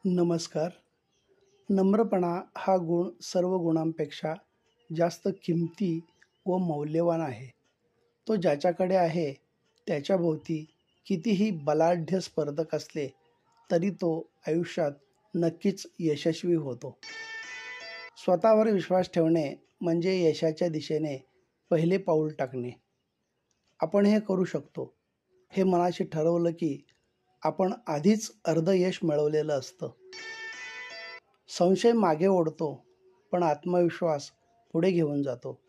नमस्कार. नम्रपणा हा गुण सर्व गुणांपेक्षा जास्त किमती व मौल्यवान आहे. तो ज्याच्याकडे आहे त्याच्याभोवती कितीही बलाढ्य स्पर्धक असले तरी तो आयुष्यात नक्कीच यशस्वी होतो. स्वतःवर विश्वास ठेवणे म्हणजे यशाच्या दिशेने पहिले पाऊल टाकणे. आपण हे करू शकतो हे मनाशी ठरवलं की आपण आधीच अर्धयश मिळवलेलं असतं. संशय मागे ओढतो पण आत्मविश्वास पुढे घेऊन जातो.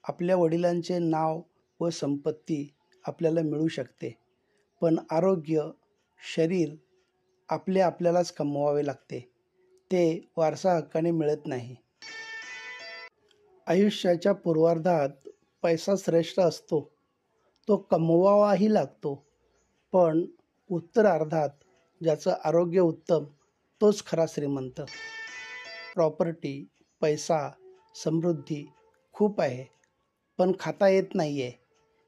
आपल्या वडिलांचे नाव व संपत्ती आपल्याला मिळू शकते, पण आरोग्य, शरीर आपल्यालाच कमवावे लागते. ते वारसा हक्काने मिळत नाही. आयुष्याच्या पूर्वार्धात पैसा श्रेष्ठ असतो, तो कमवावाही लागतो. पण उत्तरार्धात ज्याचं आरोग्य उत्तम तोच खरा श्रीमंत. प्रॉपर्टी, पैसा, समृद्धी खूप आहे, पण खाता येत नाही आहे,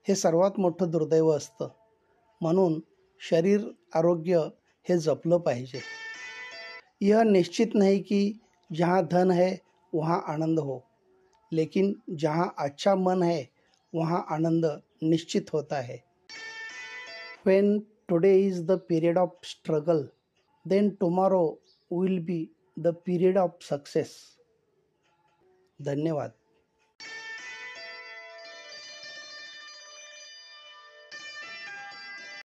हे सर्वात मोठं दुर्दैव असतं. म्हणून शरीर आरोग्य हे जपलं पाहिजे. यह निश्चित नहीं कि जहाँ धन है वहाँ आनंद हो, लेकिन जहाँ अच्छा मन है वहाँ आनंद निश्चित होता है. When today is the period of struggle, then tomorrow will be the period of success. धन्यवाद.